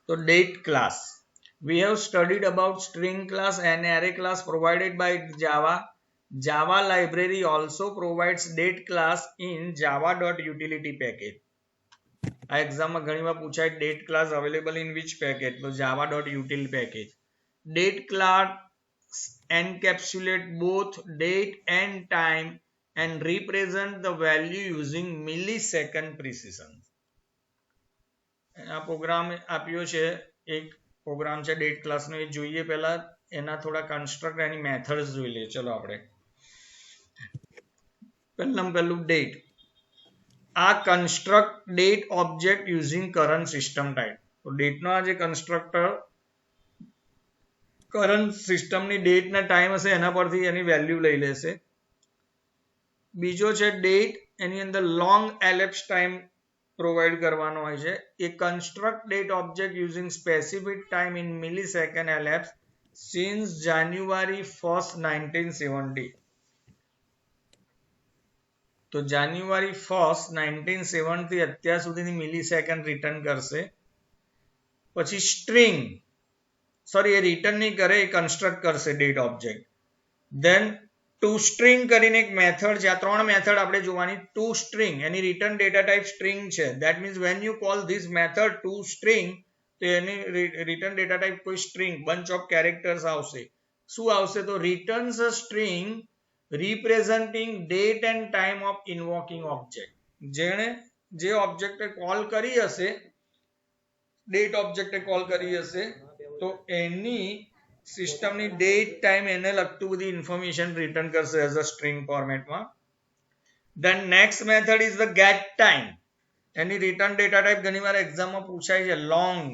તો date class. We have studied about string class and array class provided by Java. Java library also provides date class in java.utility package. આ એક્ઝામમાં ઘણીવાર પૂછાય date class available in which package? તો java.util package. Date class encapsulate both date and time and represent the value using millisecond precision. આ programme આપ્યો છે, એક programme છે ડેટ ક્લાસનો, એ જોઈએ પહેલા એના થોડા કન્સ્ટ્રક્ટ એની મેથડ્સ જોઈ લઈએ. ચલો આપણે પહેલું ડેટ. આ construct date object using current system type. તો ડેટનો આ જે કન્સ્ટ્રક્ટર કરંટ સિસ્ટમની ડેટના ટાઈમ હશે એના પરથી એની વેલ્યુ લઈ લેશે. બીજો છે ડેટ, એની અંદર લોંગ એલેપ્સ ટાઈમ પ્રોવાઈડ કરવાનો હોય છે. એ construct date object using specific time in millisecond elapse since January 1st 1970. તો જાન્યુઆરી 1st 1970 અત્યાર સુધીની મિલીસેકન્ડ રિટર્ન કરશે. પછી સ્ટ્રિંગ, સોરી એ રિટર્ન નહીં કરે, એ કન્સ્ટ્રક્ટ કરશે date object. Then to string કરીને એક મેથડ છે. આ ત્રણ મેથડ આપણે જોવાની. ટુ સ્ટ્રિંગ, એની રિટર્ન ડેટા ટાઈપ સ્ટ્રિંગ છે. That means when you call this method to string, તો એની રિટર્ન ડેટા ટાઈપ કોઈ સ્ટ્રિંગ બંચ ઓફ કેરેક્ટર્સ આવશે. શું આવશે? તો returns a string representing date and time of invoking object. જેણે જે ઓબ્જેક્ટે કોલ કરી હશે, ડેટ ઓબ્જેક્ટે કોલ કરી હશે, તો એની સિસ્ટમની ડેટ ટાઈમ એને લગતું બધી ઇન્ફોર્મેશન રિટર્ન કરશે એઝ અ સ્ટ્રિંગ ફોર્મેટમાં. Then next method is the get time. એની રિટર્ન ડેટા ટાઈપ ઘણીવાર એક્ઝામમાં પૂછાય છે, લોંગ.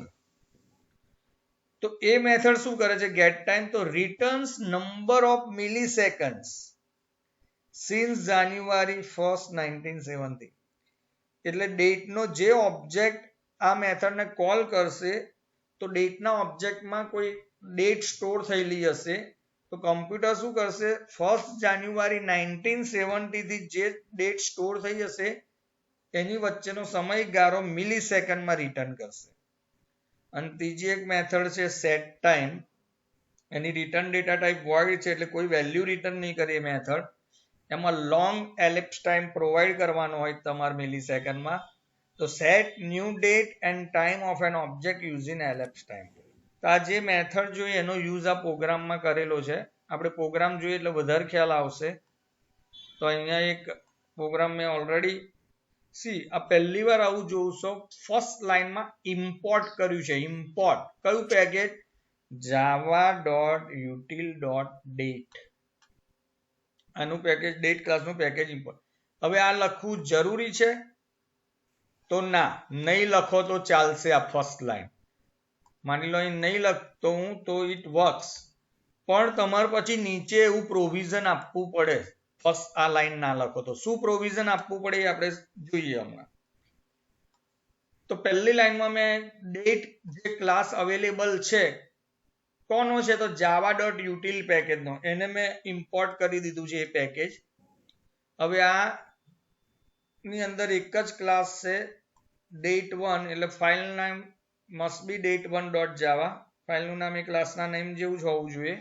તો એ મેથડ શું કરે છે ગેટ ટાઈમ? તો returns number of milliseconds since January 1st 1970. એટલે ડેટનો જે ઓબ્જેક્ટ આ મેથડને કોલ કરશે, તો ડેટના ઓબ્જેક્ટમાં કોઈ ડેટ સ્ટોર થયેલી હશે, તો કમ્પ્યુટર શું કરશે? 1st જાન્યુઆરી 1970 થી જે ડેટ સ્ટોર થઈ હશે એની વચ્ચેનો સમયગાળો મિલીસેકન્ડમાં રિટર્ન કરશે. અને ત્રીજી એક મેથડ છે સેટ ટાઈમ. એની રિટર્ન ડેટા ટાઈપ વોઇડ છે, એટલે કોઈ વેલ્યુ રિટર્ન નહીં કરે એ મેથડ. એમાં લોંગ એલેપ્સ ટાઈમ પ્રોવાઈડ કરવાનો હોય તમારે મિલીસેકન્ડમાં. તો set new date and time of an object using elapse time. તો આ જે મેથડ જોઈએ એનો યુઝ આ પ્રોગ્રામમાં કરેલો છે. આપણે પ્રોગ્રામ જોઈએ એટલે વધારે ખ્યાલ આવશે. તો અહીંયા એક પ્રોગ્રામ મેં ઓલરેડી આ પહેલી વાર આવું જોઉં છો. ફર્સ્ટ લાઈનમાં ઇમ્પોર્ટ કર્યું છે. ઇમ્પોર્ટ કયું પેકેજ? java.util.date. આનું પેકેજ ડેટ ક્લાસનું પેકેજ ઇમ્પોર્ટ. હવે આ લખવું જરૂરી છે? તો ના, નહીં લખો તો ચાલશે. આ ફર્સ્ટ લાઈન માની લો અહીં નહીં લખતો હું તો ઇટ વર્ક્સ, પણ તમારે પછી નીચે એવું પ્રોવિઝન આપવું પડે. ફર્સ્ટ આ લાઈન ના લખો તો શું પ્રોવિઝન આપવું પડે એ આપણે જોઈએ હમણાં. તો પહેલી લાઈનમાં મેં ડેટ જે ક્લાસ અવેલેબલ છે કોનો છે? તો java.util પેકેજનો. એને મેં ઇમ્પોર્ટ કરી દીધું છે એ પેકેજ. હવે આ ની અંદર એક જ ક્લાસ છે date1, એટલે ફાઇલ નામ must be date1.java. ફાઇલનું નામ એ ક્લાસના નેમ જેવું જ હોવું જોઈએ.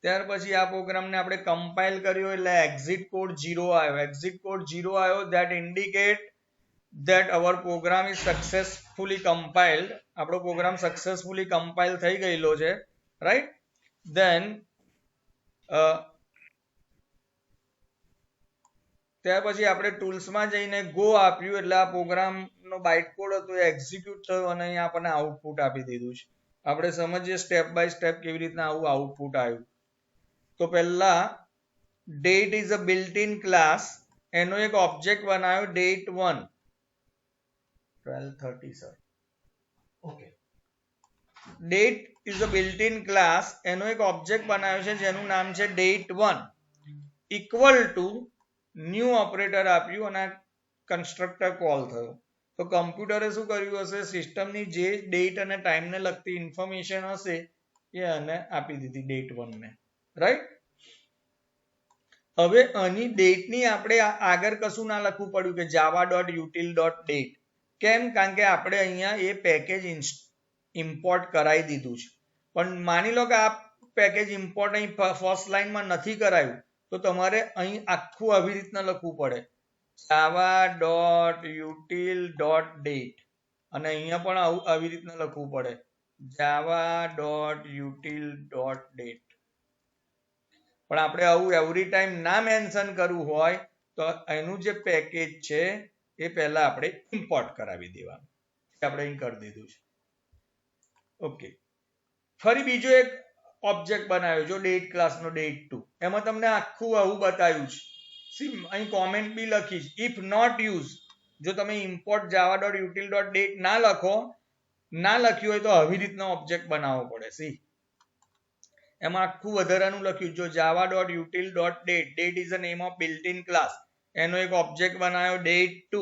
ત્યાર પછી આ પ્રોગ્રામને આપણે કમ્પાઇલ કર્યો એટલે એક્ઝિટ કોડ 0 આવ્યો. એક્ઝિટ કોડ 0 આવ્યો, that indicate that our program is successfully compiled. આપણો પ્રોગ્રામ સક્સેસફુલી કમ્પાઇલ થઈ ગયેલો છે, રાઈટ? ધેન ત્યાર પછી આપણે ટૂલ્સમાં જઈને ગો આપ્યું, એટલે આ પ્રોગ્રામનો બાઇટ કોડ હતો એ એક્ઝિક્યુટ થયો અને અહીંયા આપણને આઉટપુટ આપી દીધું છે. આપણે સમજીએ સ્ટેપ બાય સ્ટેપ કેવી રીતના આવું આઉટપુટ આવ્યું. તો પહેલા that is a built in class. એનો એક ઓબ્જેક્ટ બનાવ્યો date1. 12:30 sir. Okay. That is a built in class. એનો એક ઓબ્જેક્ટ બનાવ્યો છે જેનું નામ છે date1 equal to new operator આપ્યું અને કન્સ્ટ્રક્ટર કોલ થયો. તો કમ્પ્યુટરે શું કર્યું હશે? સિસ્ટમની જે ડેટ અને ટાઈમને લગતી ઇન્ફોર્મેશન હશે એ એને આપી દીધી date1 ને, રાઈટ? હવે આની ડેટની આપણે આગળ કશું ના લખવું પડ્યું કે java.util.date. કેમ? કારણ કે આપણે અહીંયા એ પેકેજ ઇમ્પોર્ટ કરાવી દીધું છે, પણ માની લો કે આ પેકેજ ઇમ્પોર્ટ અહીં ફર્સ્ટ લાઈનમાં નથી કરાયું, તો તમારે અહીં આખું આવી રીતના લખવું પડે, java.util.date, અને અહીંયા પણ આવી રીતના લખવું પડે, java.util.date. પણ આપણે આવું એવરી ટાઈમ ના મેન્શન કરવું હોય તો એનું જે પેકેજ છે એ પહેલા આપણે ઇમ્પોર્ટ કરાવી દેવાનું, આપણે અહીં કરી દીધું છે. ઓકે, ફરી બીજો એક ઓબ્જેક્ટ બનાવ્યો જો ડેટ ક્લાસનો date2, એમાં તમને આખું આવું બતાવ્યું છે. અહીં કોમેન્ટ બી લખી છે, ઇફ નોટ યુઝ, જો તમે ઇમ્પોર્ટ java.util.date ના લખ્યું હોય તો આવી રીતના ઓબ્જેક્ટ બનાવવો પડે. એમાં આખું વધારાનું લખ્યું, જો java.util.date, date is the name of built-in class, એનો એક ઓબ્જેક્ટ બનાવ્યો date2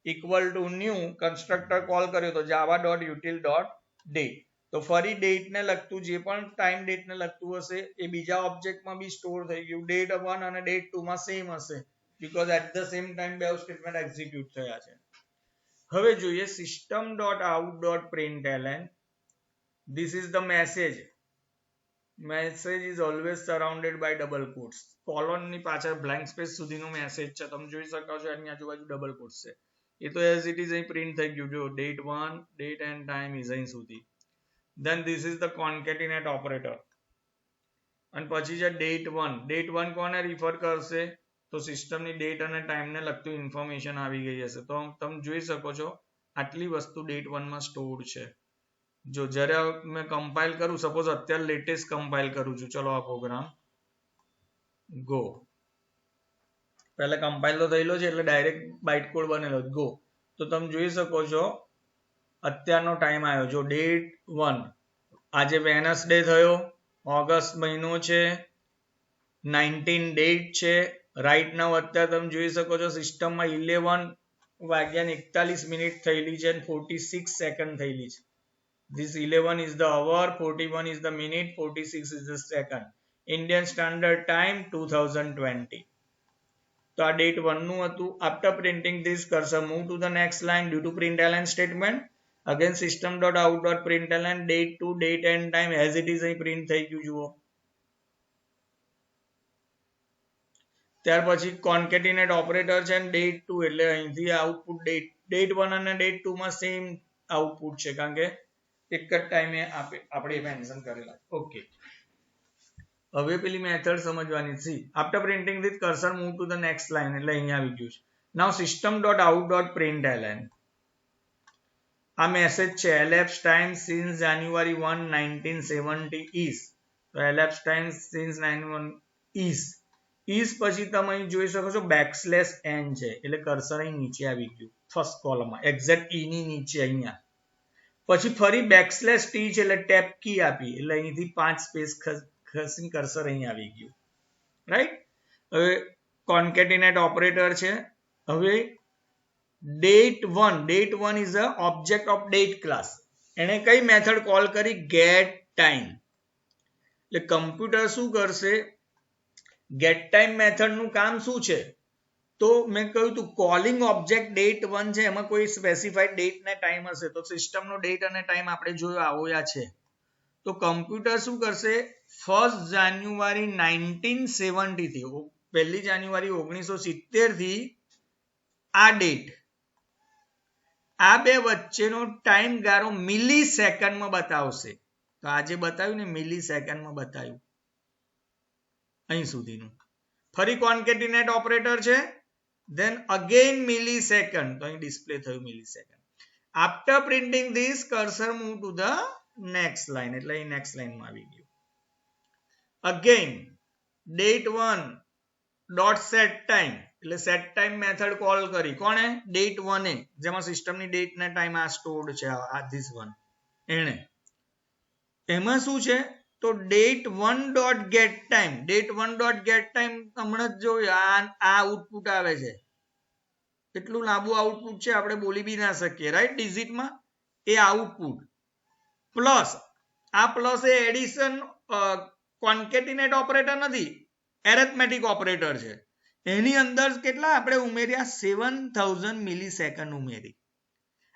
equal to new, constructor call કર્યો તો java.util.date. તો ફરી ડેટ ને લગતું જે પણ ટાઈમ ડેટ ને લગતું હશે એ બીજા ઓબ્જેક્ટમાં બી સ્ટોર થઈ ગયું. date1 અને date2 માં સેમ હશે, because at the same time બે સ્ટેટમેન્ટ એક્ઝિક્યુટ થયા છે. હવે જોઈએ system.out.println. this is the message is always surrounded by double quotes. Colon ની પાછળ બ્લેન્ક સ્પેસ સુધીનો મેસેજ છે, તમે જોઈ શકો છો એની આજુબાજુ ડબલ કોટ્સ છે. એ તો એઝ ઇટ ઇઝ અહીં પ્રિન્ટ થઈ ગયું, જો date1 date and time is અહીં સુધી. then this is the concatenate operator, અને પછી છે date1 કોને રિફર કરશે તો સિસ્ટમની ડેટ અને ટાઈમ ને લગતું ઇન્ફોર્મેશન આવી ગઈ હશે. તો તમે જોઈ શકો છો આટલી વસ્તુ date1 માં સ્ટોર્ડ છે. જો જ્યારે મેં કમ્પાઇલ કરું, સપોઝ અત્યારે લેટેસ્ટ કમ્પાઇલ કરું છું, ચલો આ પ્રોગ્રામ ગો, પહેલા કમ્પાઇલ તો થયેલો છે એટલે ડાયરેક્ટ બાઇટ કોડ બનેલો ગો. તો તમે જોઈ શકો છો અત્યારનો ટાઈમ આવ્યો, જો date1, આજે વેનસડે થયો, ઓગસ્ટ મહિનો છે, 19 ડેટ છે. રાઈટ નાઉ અત્યારે તમે જોઈ શકો છો સિસ્ટમમાં 11:41 થયેલી છે અને 46 સેકન્ડ થયેલી છે. This 11 is the hour, 41 is the minute, 46 is the second. Indian Standard Time 2020. તો આ date1 નું હતું. After printing this, cursor move to the next line due to println statement. Again system.out.println date2 date and time as it is અહીં print થઈ ગયું જુઓ. ત્યાર પછી concatenate operator છે અને date2 એટલે અહીંથી આઉટપુટ date1 અને date2 માં સેમ આઉટપુટ છે, કારણ કે એક જ ટાઈમે આપણે મેન્શન કરેલા. ઓકે, હવે પેલી મેથડ સમજવાની છે. After printing this cursor move to the next line, એટલે અહીંયા આવી ગયું છે. નાઉ system.out.println, આ મેસેજ છે elapsed time since January 1 1970 is. તો elapsed time since 91 is પછી તમે અહીં જોઈ શકો છો બેકસ્લેશ n છે, એટલે કર્સર અહીં નીચે આવી ગયું ફર્સ્ટ કોલમમાં, એક્ઝેક્ટ e ની નીચે અહીંયા. પછી ફરી બેકસ્લેશ t છે એટલે ટેપ કી આપી, એટલે અહીંથી 5 સ્પેસ ખસીને કર્સર અહીં આવી ગયું. રાઈટ, હવે concatenate ઓપરેટર છે. હવે date1 is a object of date class. એને કઈ મેથડ કોલ કરી? get time. એટલે કમ્પ્યુટર શું કરશે, get time મેથડ નું કામ શું છે? તો મેં કહ્યું તું કોલિંગ ઓબ્જેક્ટ date1 છે, એમાં કોઈ સ્પેસિફાઈડ ડેટ ને ટાઈમ હશે, તો સિસ્ટમનો ડેટ અને ટાઈમ આપણે જોયો આવ્યા છે. તો કમ્પ્યુટર શું કરશે, 1 જાન્યુઆરી 1970 થી 1 જાન્યુઆરી 1970 થી આ ડેટ, આ બે વચ્ચેનો ટાઈમ ગાળો મિલી સેકન્ડમાં બતાવશે. તો આજે બતાવ્યું ને મિલી સેકન્ડમાં બતાવ્યું અહીં સુધીનું. ફરી concatenate ઓપરેટર છે, then again millisecond, તો અહીં ડિસ્પ્લે થયું millisecond. After printing this, cursor move to the next line, એટલે અહીં next line માં આવી ગયું. Again date1 dot set time, એટલે set time મેથડ કોલ કરી કોણે? date1 એ, જેમાં સિસ્ટમની ડેટ ને ટાઈમ આ સ્ટોર્ડ છે, આ this one એને. એમાં શું છે તો date1 dot get time, date1 dot get time હમણાં જ જોયું, આ આઉટપુટ આવે છે. એટલું લાંબુ આઉટપુટ છે, આપણે બોલી બી ના શકીએ, રાઈટ, ડિજિટમાં એ આઉટપુટ પ્લસ આ પ્લસ એ એડિશન કોન્કેટિનેટ ઓપરેટર નથી, એરેથમેટિક ઓપરેટર છે. એની અંદર કેટલા આપણે ઉમેર્યા? 7000 મિલી સેકન્ડ ઉમેરી.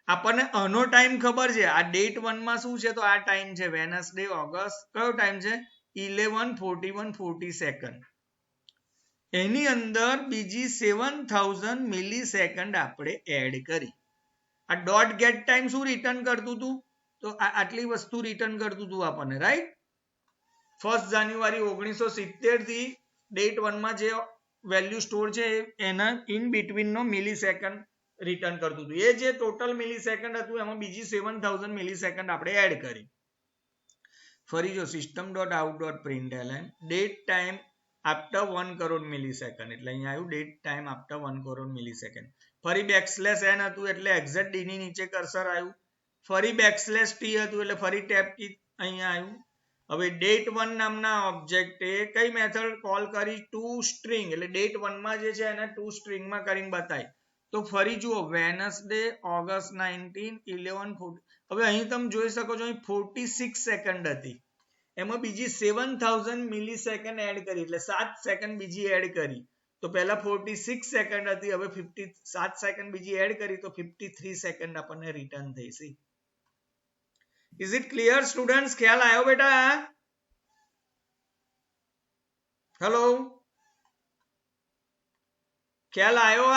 આપણને આનો ટાઈમ ખબર છે, આ ડેટ 1 માં શું છે, તો આ ટાઈમ છે વેનસડે ઓગસ્ટ, કયો ટાઈમ છે 11:41:40 એની અંદર બીજી 7000 મિલી સેકન્ડ આપણે એડ કરી. આ ડોટ ગેટ ટાઈમ શું રિટર્ન કરતું હતું, તો આટલી વસ્તુ રિટર્ન કરતું હતું આપણને, રાઈટ. 1 જાન્યુઆરી 1970 થી ડેટ 1 માં જે વેલ્યુ સ્ટોર છે એના ઇન બિટવીન નો મિલી સેકન્ડ રિટર્ન કરતું હતું. એ જે ટોટલ મિલી સેકન્ડ હતું એમાં બીજી 7000 મિલી સેકન્ડ આપણે એડ કરી. ફરી જો system dot out dot println date time after 1 crore millisecond, એટલે અહીંયા આવ્યું date time after 1 crore millisecond. ફરી બેકસ્લેશ એન હતું એટલે એક્ઝેક્ટ ડી ની નીચે કર્સર આવ્યું. ફરી બેકસ્લેશ ટી હતું એટલે ફરી ટેપ કી અહીંયા આવ્યું. હવે ડેટ 1 નામના ઓબ્જેક્ટે કઈ મેથડ કોલ કરી, ટુ સ્ટ્રિંગ, એટલે ડેટ 1 માં જે છે એને ટુ સ્ટ્રિંગમાં કરીને બતાવી. તો ફરી જુઓ વેનસડે ઓગસ્ટ 19 11:40. હવે અહીં તમે જોઈ શકો છો અહીં 46 સેકન્ડ હતી, એમાં બીજી 7000 મિલી સેકન્ડ એડ કરી, એટલે 7 સેકન્ડ બીજી એડ કરી. તો પહેલા 46 સેકન્ડ હતી, હવે 7 સેકન્ડ બીજી એડ કરી તો 53 સેકન્ડ આપણને રિટર્ન થઈ છે. Is it clear students? ખ્યાલ આવ્યો બેટા? હેલો, ખ્યાલ આવ્યો?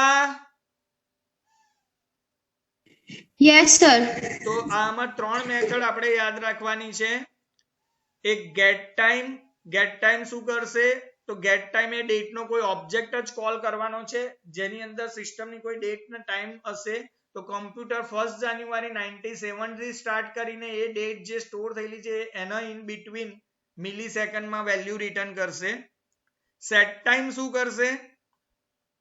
Yes sir. તો આમાં 3 મેથડ આપણે યાદ રાખવાની છે. એક ગેટ ટાઈમ શું કરશે, તો ગેટ ટાઈમ એ ડેટ નો કોઈ ઓબ્જેક્ટ જ કોલ કરવાનો છે જેની અંદર સિસ્ટમની કોઈ ડેટ ને ટાઈમ હશે. તો કમ્પ્યુટર 1 જાન્યુઆરી 1970 થી સ્ટાર્ટ કરીને એ ડેટ જે સ્ટોર થયેલી છે એના ઇન બિટવીન મિલી સેકન્ડમાં વેલ્યુ રિટર્ન કરશે. સેટ ટાઈમ શું કરશે,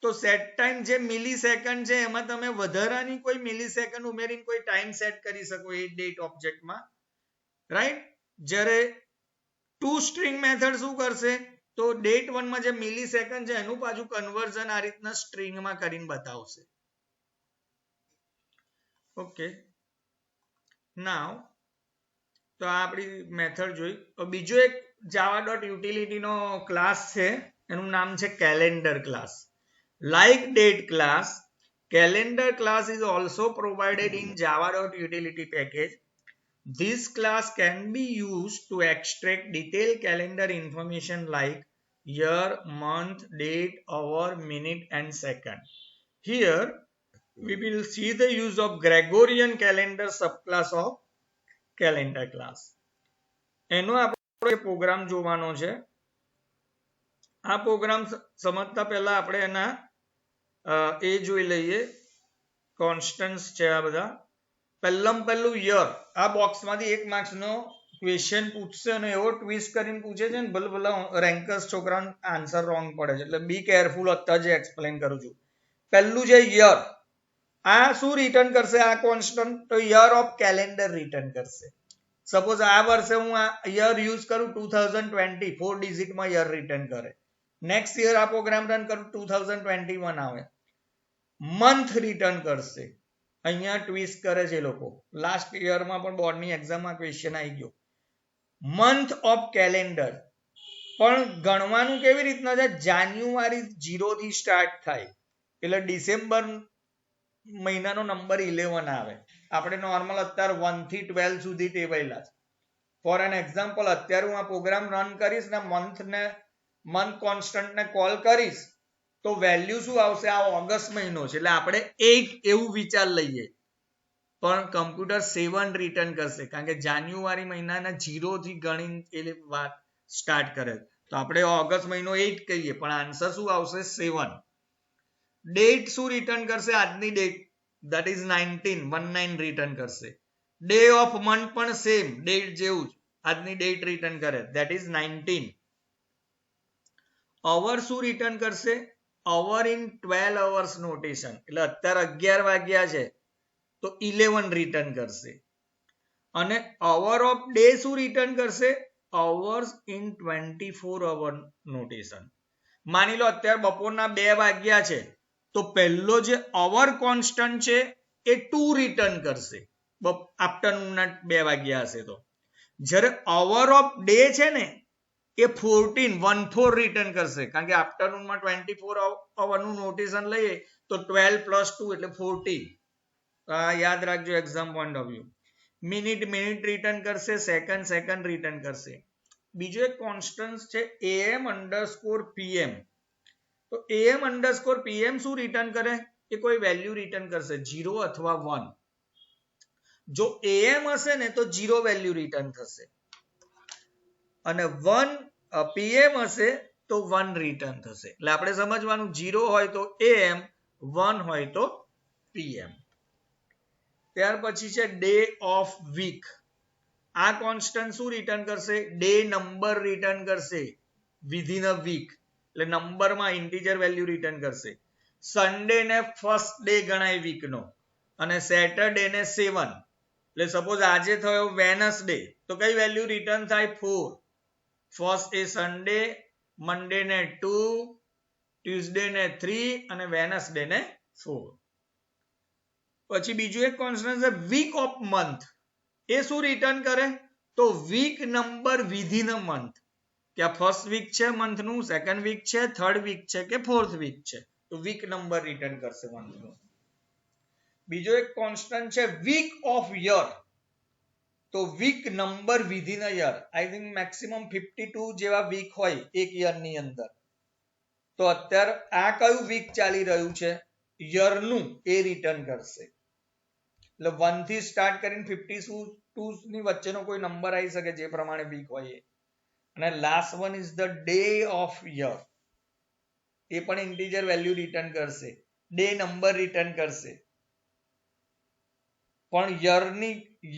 તો સેટ ટાઈમ જે મિલી સેકન્ડ છે એમાં તમે વધારાની કોઈ મિલી સેકન્ડ ઉમેરીને કોઈ ટાઈમ સેટ કરી શકો એ ડેટ ઓબ્જેક્ટમાં, રાઈટ. જ્યારે ટુ સ્ટ્રિંગ મેથડ શું કરશે, તો ડેટ 1 માં જે મિલી સેકન્ડ છે એનું પાછું કન્વર્ઝન આ રીતના સ્ટ્રિંગમાં કરીને બતાવશે. ઓકે, નાવ તો આ આપણી મેથડ જોઈ. બીજો એક java.utility નો ક્લાસ છે, એનું નામ છે calendar class. Like date class, calendar class is also provided in java.utility package. This class can be used to extract detailed calendar information like year, month, date, hour, minute and second. Here we will see the use of Gregorian calendar subclass of calendar class. એનો આપણે programme જોવાનો છે. આ programme સમજતા પહેલા આપણે એના એ જોઈ લઈએ. કોન્સ્ટન્ટ્સ છે આ બધા. પહેલું યર, આ બોક્સમાંથી 1 માર્ક્સનો ક્વેશ્ચન પૂછશે અને એવો ટ્વિસ્ટ કરીને પૂછે છે ને ભલા રેન્કર્સ છોકરાનો આન્સર રોંગ પડે છે, એટલે બી કેરફુલ. અત્યારે જ એક્સપ્લેન કરું છું. પહેલું છે યર. આ શું રિટર્ન કરશે, આ કોન્સ્ટન્ટ, તો યર ઓફ કેલેન્ડર રિટર્ન કરશે. સપોઝ આ વર્ષે હું આ યર યુઝ કરું 2020, 4 ડિજિટમાં યર રિટર્ન કરે. નેક્સ્ટ યર આ પ્રોગ્રામ રન કરું 2021 આવે, મંથ રિટર્ન કરશે. અહીંયા ટ્વિસ્ટ કરે છે લોકો. લાસ્ટ યરમાં પણ બોર્ડની એક્ઝામમાં ક્વેશ્ચન આવી ગયો. મંથ ઓફ કેલેન્ડર પણ ગણવાનું કેવી રીતના છે, જાન્યુઆરી 0 થી સ્ટાર્ટ થાય એટલે ડિસેમ્બર મહિનાનો નંબર 11 આવે. આપણે નોર્મલ અત્યારે 1 થી 12 સુધી ટેવાયેલા છે. ફોર એન એક્ઝામ્પલ, અત્યારે હું આ પ્રોગ્રામ રન કરીશ ને મંથ કોન્સ્ટન્ટ ને કોલ કરીશ તો વેલ્યુ શું આવશે, આ ઓગસ્ટ મહિનો છે એટલે આપણે 8 એવું વિચાર લઈએ, પણ કમ્પ્યુટર 7 રિટર્ન કરશે કારણ કે જાન્યુઆરી મહિનાના 0 થી ગણીને એ વાત સ્ટાર્ટ કરે. તો આપણે ઓગસ્ટ મહિનો 8 કહીએ પણ આન્સર શું આવશે 7. ડેટ શું રિટર્ન કરશે, આજની ડેટ, that is 19 રિટર્ન કરશે. ડે ઓફ મંથ પણ સેમ ડેટ જેવું જ આજની ડેટ રિટર્ન કરે, that is 19. અવર શું રિટર્ન કરશે, અવર ઇન 12 hours નોટેશન, એટલે અત્યારે 11 વાગ્યા છે તો 11 રિટર્ન કરશે. અને અવર ઓફ ડે શું રિટર્ન કરશે, અવર્સ ઇન 24 hour નોટેશન. માની લો અત્યારે બપોરના 2 વાગ્યા છે તો પહેલો જે અવર કોન્સ્ટન્ટ છે એ 2 રિટર્ન કરશે આફ્ટરનૂનના 2 વાગ્યા હશે તો. જ્યારે અવર ઓફ ડે છે ને એ 14 રિટર્ન કરશે કારણ કે આફ્ટરનૂનમાં 24 અવરનું નોટેશન લઈએ તો 12 + 2 એટલે 14. યાદ રાખજો exam point of view. Minute return કરશે, સેકન્ડ રિટર્ન કરશે. બીજો એક કોન્સ્ટન્ટ છે am_pm. તો am_pm શું રિટર્ન કરે? એ કોઈ વેલ્યુ રિટર્ન કરશે 0 અથવા 1. જો am હશે ને તો 0 વેલ્યુ રિટર્ન થશે અને 1 pm હશે તો 1 રિટર્ન થશે. એટલે આપણે સમજવાનું 0 હોય તો am, 1 હોય તો pm. ત્યાર પછી છે ડે ઓફ વીક. આ કોન્સ્ટન્ટ શું રિટર્ન કરશે? ડે નંબર રિટર્ન કરશે વિધિન અ વીક. એટલે નંબરમાં ઇન્ટીજર વેલ્યુ રિટર્ન કરશે. સન્ડે ને ફર્સ્ટ ડે ગણાય વીકનો અને સેટરડે ને 7. એટલે સપોઝ આજે થયો વેનસડે તો કઈ વેલ્યુ રિટર્ન થાય? 4. ફર્સ્ટ એ સન્ડે, મંડે ને 2, ટ્યુઝડે ને 3 અને વેનસડે ને 4. પછી બીજું એક કોન્સ્ટન્ટ છે વીક ઓફ મંથ. એ શું રિટર્ન કરે? તો week number within a month. કે આ ફર્સ્ટ વીક છે મંથનું, સેકન્ડ વીક છે, થર્ડ વીક છે કે ફોર્થ વીક છે, તો વીક નંબર રિટર્ન કરશે મંથનું. બીજો એક કોન્સ્ટન્ટ છે વીક ઓફ યર. તો week number within a year. I think maximum 52 જેવા વીક હોય એક યરની અંદર. તો અત્યારે આ કયું વીક ચાલી રહ્યું છે? યરનું. એ રિટર્ન કરશે. એટલે 1 થી સ્ટાર્ટ કરીને 52 ની વચ્ચેનો કોઈ નંબર આવી શકે જે પ્રમાણે વીક હોય એ. અને last one is the day of year. એ પણ ઇન્ટીજર વેલ્યુ રિટર્ન કરશે, ડે નંબર રિટર્ન કરશે. પણ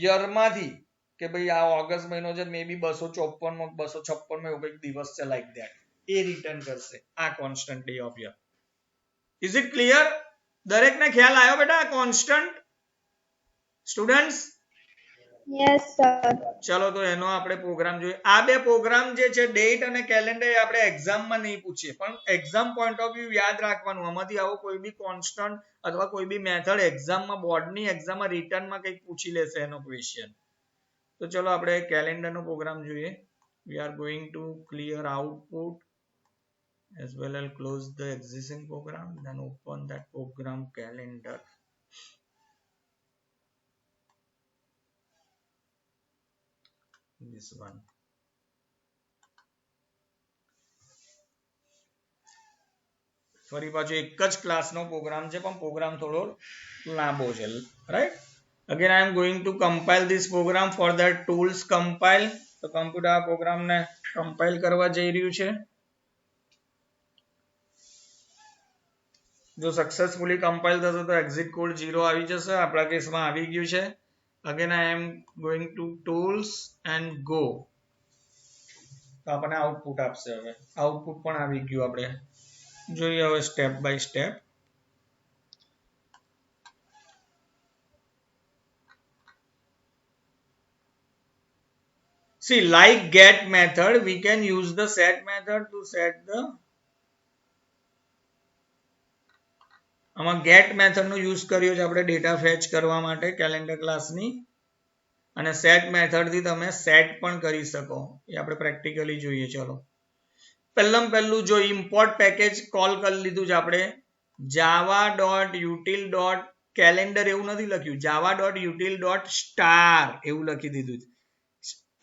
યરમાંથી કે ભાઈ આ ઓગસ્ટ મહિનો છે, મે બી 254 256 એવો કંઈક દિવસ છે, લાઈક ધેટ. એ રિટર્ન કરશે આ constant day of year. Is it clear? દરેકને ખ્યાલ આવ્યો બેટા આ કોન્સ્ટન્ટ? સ્ટુડન્ટ્સ? Yes, sir. ચલો તો એનો આપણે પ્રોગ્રામ જોઈએ. આ બે પ્રોગ્રામ જે છે ડેટ અને કેલેન્ડર, આપણે એક્ઝામમાં નહીં પૂછીએ, પણ એક્ઝામ પોઈન્ટ ઓફ વ્યૂ યાદ રાખવાનું. આમાંથી આવો કોઈ બી કોન્સ્ટન્ટ અથવા કોઈ બી મેથડ એક્ઝામમાં, બોર્ડની એક્ઝામમાં રિટર્નમાં કંઈક પૂછી લેશે એનો ક્વેશ્ચન. તો ચલો આપણે કેલેન્ડરનો પ્રોગ્રામ જોઈએ. We are going to clear output as well as close the existing program, then open that program calendar. This one. ફરી પાછો એક જ ક્લાસનો પ્રોગ્રામ છે, પણ પ્રોગ્રામ થોડો લાંબો છે, right? Again I am going to compile this program. for that tools compile. તો કમ્પ્યુટર આ પ્રોગ્રામને કમ્પાઇલ કરવા જઈ રહ્યું છે. જો સક્સેસફુલી કમ્પાઇલ થશે તો એક્ઝિટ કોડ 0 આવી જશે. આપણા કેસમાં આવી ગયું છે. Again I am going to tools and go. તો આપણને આઉટપુટ આપશે. હવે આઉટપુટ પણ આવી ગયું. આપણે જોઈએ હવે step by step. See, like get method, we can use the set method to set the. આમાં get method નો યુઝ કર્યો છે આપણે ડેટા ફેચ કરવા માટે કેલેન્ડર ક્લાસની. અને set method થી તમે સેટ પણ કરી શકો. એ આપણે પ્રેક્ટિકલી જોઈએ. ચલો પહેલું જો ઇમ્પોર્ટ પેકેજ કોલ કરી લીધું છે આપણે. java.util.calendar એવું નથી લખ્યું, java.util.star એવું લખી દીધું છે.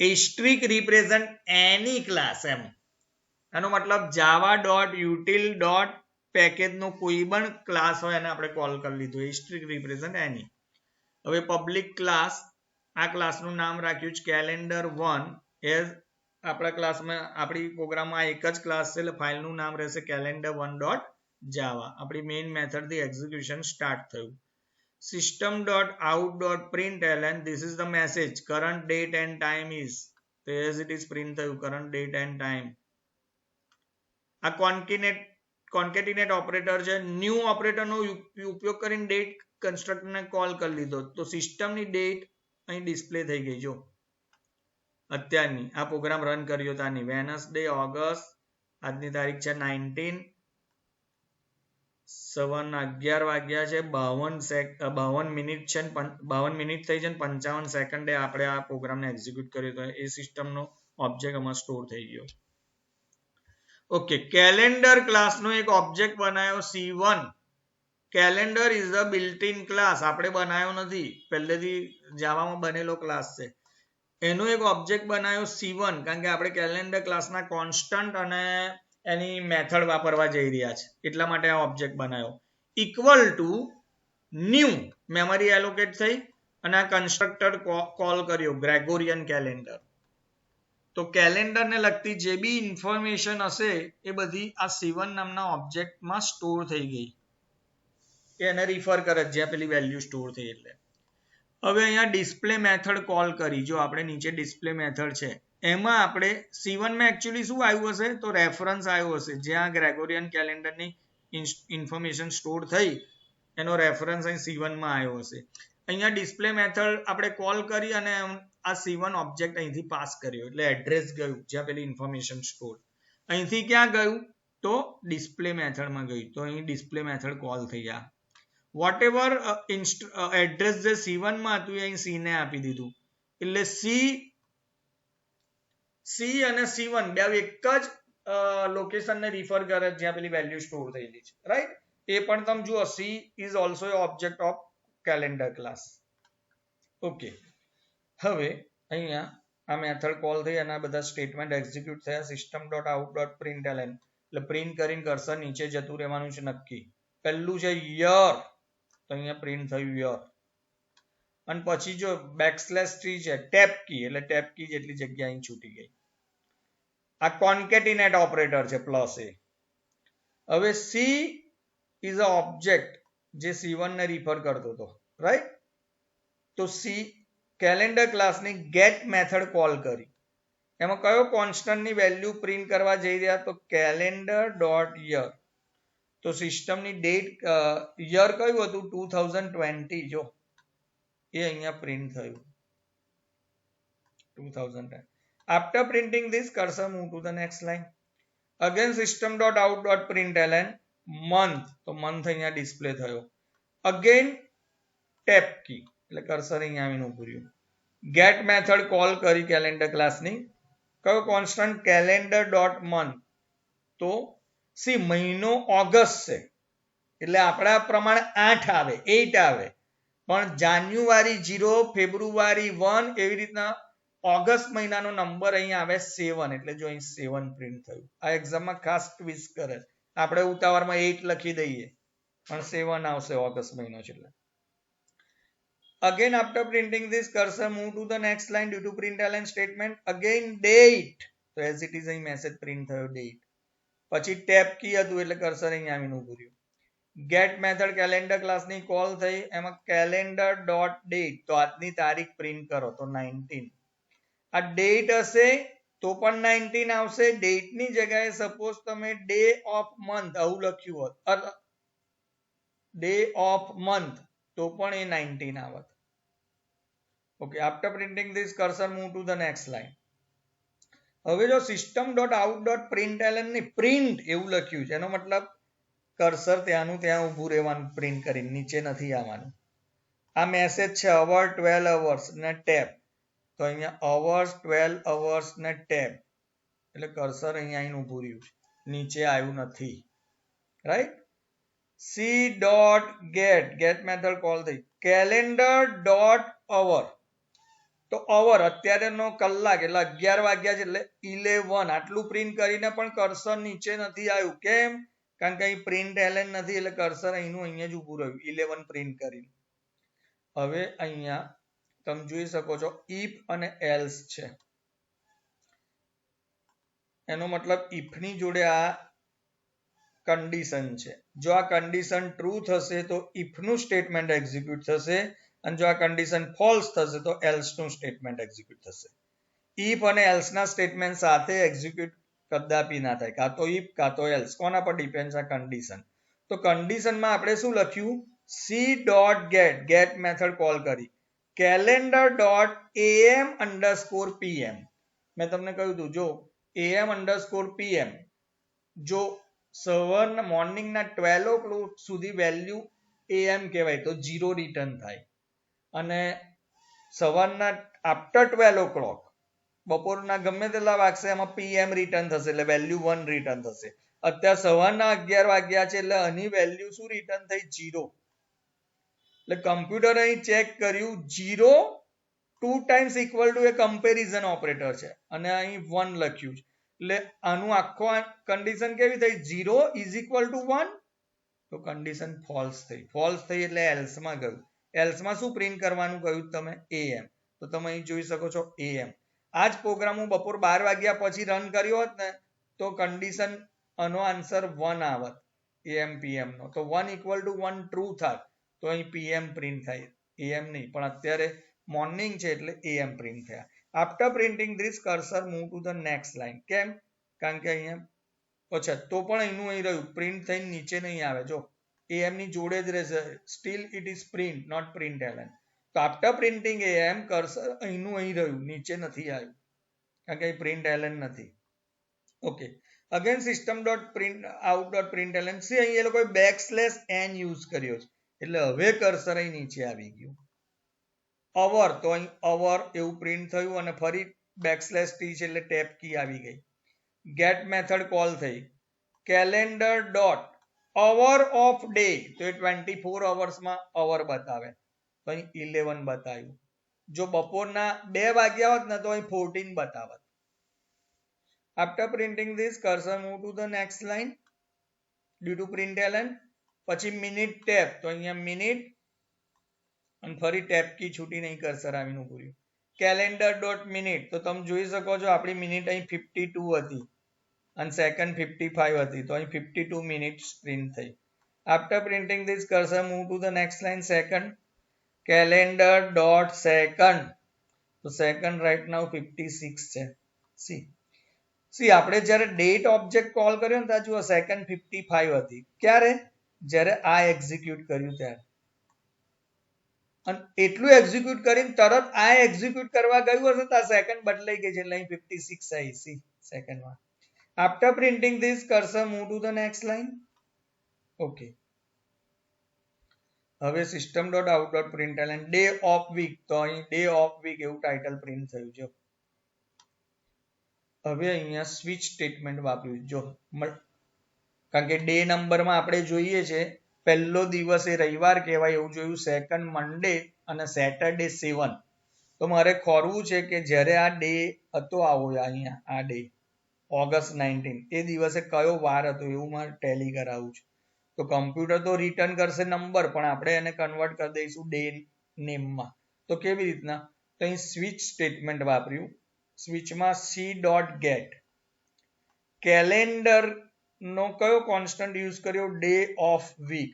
Asterisk represent any class. એમ આનો મતલબ java.util.package નો કોઈ પણ ક્લાસ હોય એને આપણે કોલ કરી લીધું. Asterisk represent any. હવે પબ્લિક ક્લાસ, આ ક્લાસનું નામ રાખ્યું છે calendar1 એઝ. આપણા ક્લાસમાં, આપણી પ્રોગ્રામમાં એક જ ક્લાસ છે, એટલે ફાઇલનું નામ રહેશે calendar1.java. આપણી મેઇન મેથડથી એક્ઝિક્યુશન સ્ટાર્ટ થયું. system.out.println, this is the message, current date and time is. So as it is print થયું current date and time. આ concatenate ઓપરેટર છે. ન્યૂ ઓપરેટરનો ઉપયોગ કરીને ડેટ કન્સ્ટ્રક્ટરને કોલ કરી લીધો. તો સિસ્ટમની ડેટ અહીં ડિસ્પ્લે થઈ ગઈ. જો અત્યારની આ પ્રોગ્રામ રન કર્યો તાની વેનસડે ઓગસ્ટ, આજની તારીખ છે 19, 11 વાગ્યા છે, 52 મિનિટ છે, 52 મિનિટ થઈ છે, 55 સેકન્ડે આપણે આ પ્રોગ્રામને એક્ઝિક્યુટ કર્યો તો એ સિસ્ટમનો ઓબ્જેક્ટ આમાં સ્ટોર થઈ ગયો. ઓકે, કેલેન્ડર ક્લાસનો એક ઓબ્જેક્ટ બનાવ્યો C1. Calendar is the built in class, આપણે બનાવ્યો નથી, પહેલેથી જાવામાં બનેલો ક્લાસ છે. એનો એક ઓબ્જેક્ટ બનાવ્યો C1, કારણ કે આપણે કેલેન્ડર ક્લાસના કોન્સ્ટન્ટ અને એની મેથડ વાપરવા જઈ રહ્યા છે, એટલા માટે આ ઓબ્જેક્ટ બનાવ્યો. Equal to new memory allocate થઈ અને આ કન્સ્ટ્રક્ટર કોલ કર્યો ગ્રેગોરિયન કેલેન્ડર. તો કેલેન્ડરને લગતી જે બી ઇન્ફોર્મેશન હશે એ બધી આ C1 નામના ઓબ્જેક્ટમાં સ્ટોર થઈ ગઈ. એને રિફર કરે જ્યાં પેલી વેલ્યુ સ્ટોર થઈ. એટલે હવે અહીંયા ડિસ્પ્લે મેથડ કોલ કરી. જો આપણે નીચે ડિસ્પ્લે મેથડ છે એમાં આપણે C1 માં એકચ્યુઅલી શું આવ્યું હશે, તો રેફરન્સ આવ્યો હશે જ્યાં ગ્રેગોરિયન કેલેન્ડરની ઇન્ફોર્મેશન સ્ટોર થઈ એનો રેફરન્સ અહીં C1 માં આવ્યો હશે. અહીંયા ડિસ્પ્લે મેથડ આપણે કોલ કરી અને આ C1 ઓબ્જેક્ટ અહીંથી પાસ કર્યો, એટલે એડ્રેસ ગયું જ્યાં પેલી ઇન્ફોર્મેશન સ્ટોર. અહીંથી ક્યાં ગયું, તો ડિસ્પ્લે મેથડમાં ગયું, તો અહીં ડિસ્પ્લે મેથડ કોલ થઈ. આ વોટેવર એડ્રેસ જે C1 માં હતું એ અહીં C ને આપી દીધું, એટલે C અને C1 બે એક જ લોકેશનને રિફર કરે જ્યાં પેલી વેલ્યુ સ્ટોર થયેલી છે, રાઈટ. એ પણ તમે જુઓ, C is also a object of calendar class. Okay, હવે અહીંયા આ મેથડ કોલ થઈ અને આ બધા સ્ટેટમેન્ટ એક્ઝિક્યુટ થયા. system.out.println, એટલે પ્રિન્ટ કરીને કર્સર નીચે જતું રહેવાનું છે નક્કી. પહેલું છે યર, તો અહીંયા પ્રિન્ટ થયું યર. અને પછી જો /3 છે ટેપ કી, એટલે ટેપ કી જેટલી જગ્યા અહીં છૂટી ગઈ. આ કોન્કેટિનેટ ઓપરેટર છે +a. હવે C ઇઝ અ ઓબ્જેક્ટ જે C1 ને રિફર કરતો હતો, રાઈટ. તો C કેલેન્ડર ક્લાસની ગેટ મેથડ કોલ કરી. એમાં કયો કોન્સ્ટન્ટની વેલ્યુ પ્રિન્ટ કરવા જઈ રહ્યા, તો કેલેન્ડર ડોટ યર. તો સિસ્ટમની ડેટ યર કયું હતું, 2020. જો એ અહીંયા પ્રિન્ટ થયું 2010. After printing this, cursor move to the next line. Again system.out.println month, તો month અહીંયા ડિસ્પ્લે થયો. Again ટેપ કી, એટલે કર્સર અહીંયા આવીને ઉભું રહ્યું. ગેટ મેથડ કોલ કરી કેલેન્ડર ક્લાસની. કયો કોન્સ્ટન્ટ, કેલેન્ડર ડોટ મંથ. તો સી મહિનો ઓગસ્ટ છે એટલે આપણા પ્રમાણે 8 આવે, 8 આવે, પણ જાન્યુઆરી 0, ફેબ્રુઆરી 1, એવી રીતના ઓગસ્ટ મહિનાનો નંબર અહીં આવે 7, એટલે જો અહીં 7 પ્રિન્ટ થયું. આ એક્ઝામમાં ખાસ ટ્વિસ્ટ કરે, આપણે ઉતાવળમાં 8 લખી દઈએ પણ 7 આવશે ઓગસ્ટ મહિનો છે એટલે. Again after printing this, cursor move to the next line due to println statement. Again date, તો as it is અહીં મેસેજ પ્રિન્ટ થયો date. પછી ટેપ કી હતું એટલે કર્સર અહીં આવીને ઉભું રહ્યું. ગેટ મેથડ કેલેન્ડર ક્લાસની કોલ થઈ, એમાં કેલેન્ડર ડોટ ડેટ, તો આજની તારીખ પ્રિન્ટ કરો, તો 19. આ ડેટ હશે તો પણ 19 આવશે. ડેટની જગ્યાએ સપોઝ તમે ડે ઓફ મંથ આવું લખ્યું હોત, ડે ઓફ મંથ, તો પણ એ 19 આવત. Okay, after printing this cursor move to the next line. હવે જો system.out.println ની પ્રિન્ટ એવું લખ્યું છે, એનો મતલબ કર્સર ત્યાંનું ત્યાં ઊભું રહેવાનું, પ્રિન્ટ કરીને નીચે નથી આવવાનું. આ મેસેજ છે અવર 12 અવર્સ ને ટેબ, તો અહીંયા અવર્સ 12 અવર્સ ને ટેબ, એટલે કર્સર અહીંયા આવીને ઊભું રહ્યું છે, નીચે આવ્યું નથી, right. C.get, get method call થઈ. કેલેન્ડર ડોટ અવર, તો અવર અત્યારેનો કલાક એટલે 11 વાગ્યા છે એટલે 11, આટલું પ્રિન્ટ કરીને પણ કર્સર નીચે નથી આવ્યું. કેમ? કારણ કે અહીં પ્રિન્ટ એલન નથી એટલે કર્સર અહીંનું અહીંયા જ ઊભું રહ્યું 11 પ્રિન્ટ કરીને. હવે અહીંયા તમે જોઈ શકો છો ઇફ અને એલ્સ છે, એનો મતલબ ઇફ ની જોડે આ કન્ડિશન છે. જો આ કન્ડિશન ટ્રુ થશે તો ઇફ નું સ્ટેટમેન્ટ એક્ઝિક્યુટ થશે, અને જો આ કન્ડિશન ફોલ્સ થશે તો એલ્સ નું સ્ટેટમેન્ટ એક્ઝિક્યુટ થશે. ઇફ અને એલ્સ ના સ્ટેટમેન્ટ સાથે એક્ઝિક્યુટ કદાપી ના થાય, કાં તો ઇફ કાં તો એલ્સ. કોના પર ડિપેન્ડ આ કન્ડિશન? તો કન્ડિશનમાં આપણે શું લખ્યું, C.get, ગેટ મેથડ કોલ કરી, કેલેન્ડર ડોટ am_pm. મેં તમને કહ્યું હતું જો am_pm, જો સવારના મોર્નિંગના 12 o'clock સુધી વેલ્યુ am કહેવાય તો 0 રિટર્ન થાય, અને સવારના આફ્ટર 12 o'clock બપોરના ગમે તેટલા વાગશે એમાં pm રિટર્ન થશે એટલે વેલ્યુ 1 રિટર્ન થશે. અત્યારે સવારના 11 વાગ્યા છે એટલે આની વેલ્યુ શું રિટર્ન થઈ 0. એટલે કમ્પ્યુટર અહીં ચેક કર્યું 0 2 times equal to A comparison operator છે અને અહીં 1 લખ્યું છે એટલે આનું આખો કન્ડિશન કેવી થઈ 0 ઇઝ ઇક્વલ ટુ 1 તો કન્ડિશન ફોલ્સ થઈ એટલે એલ્સ માં ગયું. એલ્સ માં શું પ્રિન્ટ કરવાનું કહ્યું તમે am તો તમે અહીં જોઈ શકો છો am. આ જ પ્રોગ્રામ હું બપોર 12 વાગ્યા પછી રન કર્યો હોત ને તો કન્ડિશન આનો આન્સર 1 આવત am pm નો તો 1 ઇક્વલ ટુ 1 ટ્રુ થાત તો અહીં pm પ્રિન્ટ થાય am નહીં પણ અત્યારે મોર્નિંગ છે એટલે am પ્રિન્ટ થયા. After printing this cursor move to the next line. કેમ? કારણ કે અહીંયા અચ્છા તો પણ અહીંનું અહીં રહ્યું પ્રિન્ટ થઈને નીચે નહીં આવે જો am ની જોડે જ રહેશે still it is print not println. તો આફ્ટર પ્રિન્ટિંગ am કર્સર અહીંનું અહીં રહ્યું નીચે નથી આવ્યું કારણ કે અહીં પ્રિન્ટ એલન નથી. Okay again system dot print out dot println see અહીં એ લોકોએ બેકસ્લેશ n યુઝ કર્યો છે એટલે હવે કર્સર અહીં નીચે આવી ગયું. અવર તો અહીં અવર એવું પ્રિન્ટ થયું અને ફરી બેકસ્લેશ ટી છે એટલે ટેપ કી આવી ગઈ. ગેટ મેથડ કોલ થઈ. Calendar dot hour of day તો એ 24 અવર્સમાં અવર બતાવે તો અહીં 11 બતાવ્યું. જો બપોરના 2 વાગ્યા હોત ને તો અહીં 14 બતાવત. After printing this cursor move to the next line due to println. પછી મિનિટ ટેપ તો અહીંયા મિનિટ અને ફરી ટેપ કી છૂટી નહીં કર્સર આવીને ઉભું રહ્યું. કેલેન્ડર ડોટ મિનિટ તો તમે જોઈ શકો છો આપણી મિનિટ અહીં 52 હતી અને સેકન્ડ 55 હતી તો અહીં 52 મિનિટ્સ પ્રિન્ટ થઈ. After printing this cursor move to the next line second calendar dot second તો સેકન્ડ રાઈટ નાઉ 56 છે. સી આપણે જ્યારે ડેટ ઓબ્જેક્ટ કોલ કર્યો ને ત્યાં જુઓ સેકન્ડ 55 હતી. ક્યારે? જ્યારે આ એક્ઝિક્યુટ કર્યું ત્યારે અને એટલું એક્ઝિક્યુટ કરીને તરત આ એક્ઝિક્યુટ કરવા ગયું હશે તો આ સેકન્ડ બદલાઈ ગઈ છે એટલે અહીં 56 આવી સી સેકન્ડમાં. After printing this cursor move to the next line. Okay હવે system dot out dot println day of week તો અહીં ડે ઓફ વીક એવું ટાઇટલ પ્રિન્ટ થયું છે. હવે અહીંયા સ્વિચ સ્ટેટમેન્ટ વાપર્યું જો કારણ કે ડે નંબરમાં આપણે જોઈએ છે પહેલો દિવસ એ રવિવાર કહેવાય એવું જોયું સેકન્ડ મંડે અને સેટરડે 7 તો મારે ખોરવું છે કે જ્યારે આ ડે હતો આવો અહીંયા આ ડે ઓગસ્ટ 19 એ દિવસે કયો વાર હતો એવું મારે ટેલી કરાવવું છે. તો કમ્પ્યુટર તો રિટર્ન કરશે નંબર પણ આપણે એને કન્વર્ટ કરી દઈશું ડે નેમમાં. તો કેવી રીતના તો અહીં સ્વિચ સ્ટેટમેન્ટ વાપર્યું. સ્વિચમાં સી ડોટ ગેટ કેલેન્ડર નો કયો કોન્સ્ટન્ટ યુઝ કર્યો day of week.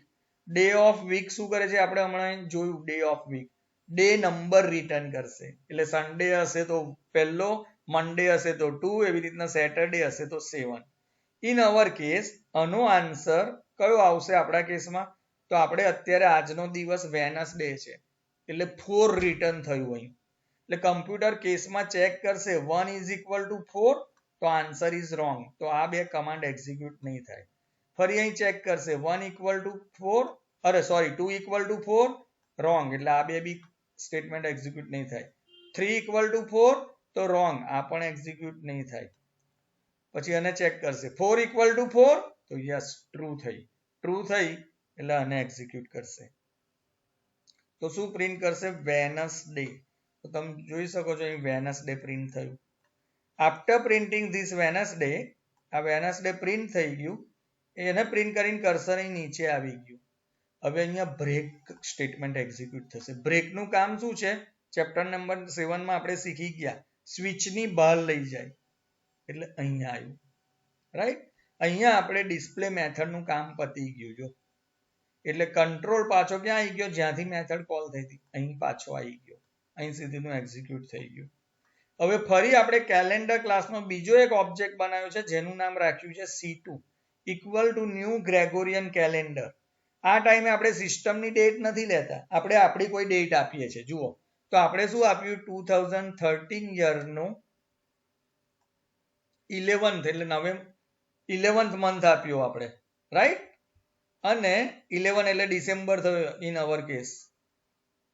Day of week શું કરે છે આપણે હમણાં જોયું day of week day number return કરશે એટલે સન્ડે હશે તો પહેલો મંડે હશે તો 2 એવી રીતના સેટરડે હશે તો 7. ઇન અવર કેસ આનો આન્સર કયો આવશે આપણા કેસમાં તો આપણે અત્યારે આજનો દિવસ વેનસડે છે એટલે 4 રિટર્ન થયું અહીં એટલે કમ્પ્યુટર કેસમાં ચેક કરશે 1 ઇઝ ઇક્વલ ટુ 4 તો આન્સર ઇઝ રોંગ તો આ બે કમાન્ડ એક્ઝિક્યુટ નહીં થાય. ફરી અહીં ચેક કરશે 1 ઇક્વલ ટુ 4 અરે સોરી 2 ઇક્વલ ટુ 4 રોંગ એટલે આ બે બી સ્ટેટમેન્ટ એક્ઝિક્યુટ નહીં થાય. 3 ઇક્વલ ટુ 4 તો રોંગ આ પણ એક્ઝિક્યુટ નહીં થાય. પછી આને ચેક કરશે 4 ઇક્વલ ટુ 4 તો યસ ટ્રુ થઈ એટલે આને એક્ઝિક્યુટ કરશે તો શું પ્રિન્ટ કરશે વેનસડે તો તમે જોઈ શકો છો અહીં વેનસડે પ્રિન્ટ થયું. આફ્ટર પ્રિન્ટિંગ ધીસ વેનસડે આ વેનસડે પ્રિન્ટ થઈ ગયું એને પ્રિન્ટ કરીને કર્સર અહીં નીચે આવી ગયું. હવે અહીંયા બ્રેક સ્ટેટમેન્ટ એક્ઝિક્યુટ થશે. બ્રેકનું કામ શું છે ચેપ્ટર નંબર 7 માં આપણે શીખી ગયા સ્વિચની બહાર લઈ જાય એટલે અહીંયા આવ્યું રાઈટ. અહીંયા આપણે ડિસ્પ્લે મેથડનું કામ પતી ગયું જો એટલે કંટ્રોલ પાછો ક્યાં આવી ગયો જ્યાંથી મેથડ કોલ થઈ હતી અહીં પાછો આવી ગયો અહીં સુધીનું એક્ઝિક્યુટ થઈ ગયું. હવે ફરી આપણે કેલેન્ડર ક્લાસનો બીજો એક ઓબ્જેક્ટ બનાવ્યો છે જેનું નામ રાખ્યું છે C2 equal to new Gregorian calendar. આ ટાઈમે આપણે સિસ્ટમની ડેટ નથી લેતા આપણે આપણી કોઈ ડેટ આપીએ છીએ. જુઓ તો આપણે શું આપ્યું 2013 યરનું 11th એટલે નવેમ્બર 11th મંથ આપ્યો આપણે રાઈટ અને 11 એટલે ડિસેમ્બર થયો ઇન અવર કેસ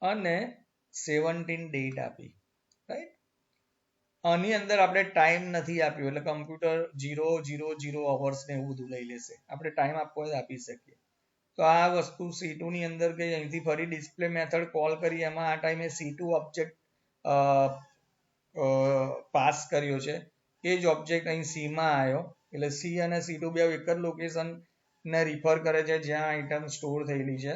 અને 17 ડેટ આપી રાઈટ. આની અંદર આપણે ટાઈમ નથી આપ્યો એટલે કમ્પ્યુટર 000 અવર્સ ને એવું બધું લઈ લેશે. આપણે ટાઈમ આપવો હોય તો આપી શકીએ. તો આ વસ્તુ C2 ની અંદર ગઈ, અહીંથી ફરી ડિસ્પ્લે મેથડ કોલ કરી, એમાં આ ટાઈમે C2 ઓબ્જેક્ટ પાસ કર્યો છે. એ જ ઓબ્જેક્ટ અહીં C માં આવ્યો એટલે C અને C2 બે એક જ લોકેશન ને રિફર કરે છે જ્યાં આઇટમ સ્ટોર થયેલી છે.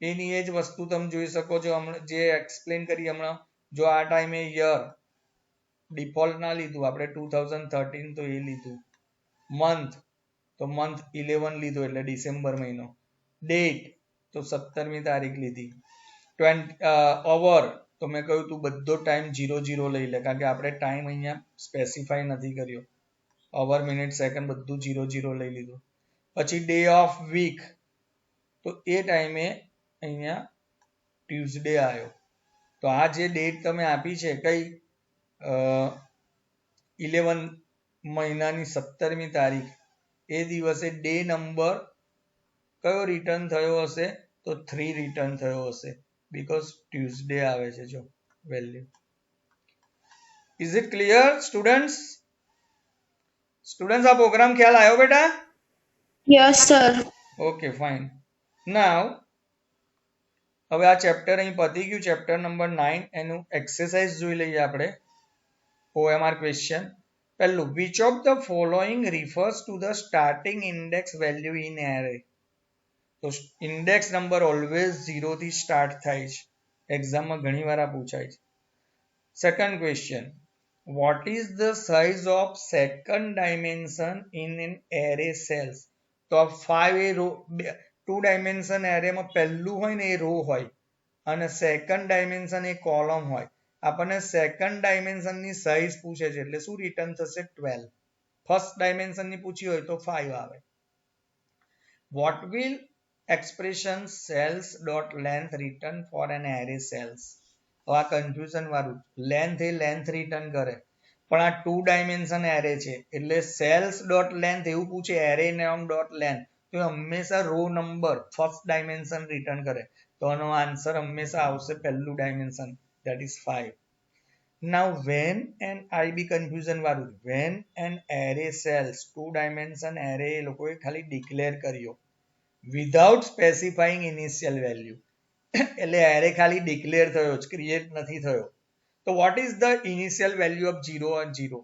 એની એ જ વસ્તુ તમે જોઈ શકો છો હમણાં જે એક્સપ્લેન કરી હમણાં. જો આ ટાઈમે યર ડિફોલ્ટ ના લીધું, આપણે 2013 તો એ લીધું. મંથ તો મંથ 11 લીધો એટલે ડિસેમ્બર મહિનો. ડેટ તો 17મી તારીખ લીધી. અવર તો મેં કહ્યું તું બધો ટાઈમ 00 લઈ લે, કારણ કે આપણે ટાઈમ અહીંયા સ્પેસિફાઈ નથી કર્યો. અવર મિનિટ સેકન્ડ બધું 00 લઈ લીધું. પછી ડે ઓફ વીક તો એ ટાઈમે અહીંયા ટ્યુઝડે આવ્યો. તો આ જે ડેટ તમે આપી છે કઈ 11 મહિનાની 17મી તારીખ, એ દિવસે ડે નંબર કયો રિટર્ન થયો હશે? તો 3 રિટર્ન થયો હશે, બીકોઝ ટ્યુઝડે આવે છે. જો value. Is it clear students? Students આ પ્રોગ્રામ ખ્યાલ આવ્યો બેટા? Yes, sir. Okay fine. Now હવે આ ચેપ્ટર અહીં પતી ગયું, ચેપ્ટર નંબર 9. એનું એક્સરસાઇઝ જોઈ લઈએ આપણે. OMR question. પહેલું, which of the following refers to the starting index value in array? તો ઇન્ડેક્સ નંબર ઓલવેઝ 0 થી સ્ટાર્ટ થાય છે. એક્ઝામમાં ઘણી વાર આ પૂછાય છે. Second question, what is the size of second dimension in an array cells? તો 5 એ રો, 2 ડાયમેન્શન એરેમાં પહેલું હોય ને એ રો હોય અને સેકન્ડ ડાયમેન્શન એ કોલમ હોય. આપણને સેકન્ડ ડાયમેન્શનની સાઇઝ પૂછે છે એટલે શું રિટર્ન થશે? 12. ફર્સ્ટ ડાયમેન્શનની પૂછી હોય તો 5 આવે. What will expression cells dot length return for an array cells? હવે આ કન્ફ્યુઝન વાળું. લેન્થ એ લેન્થ રિટર્ન કરે, પણ આ 2 ડાયમેન્શન એરે છે એટલે સેલ્સ ડોટ લેન્થ એવું પૂછે, એરે નેમ ડોટ લેન્થ, તો હંમેશા row number first dimension return કરે. તો આનો આન્સર હંમેશા આવશે પહેલું dimension, that is 5. Now when an I be confusion વાળું, when an array cells 2 dimension array એ લોકોએ ખાલી ડિક્લેર કર્યો without specifying initial value. એટલે એરે ખાલી ડિક્લેર થયો જ, ક્રિએટ નથી થયો. તો what is the initial value of 0 and 0?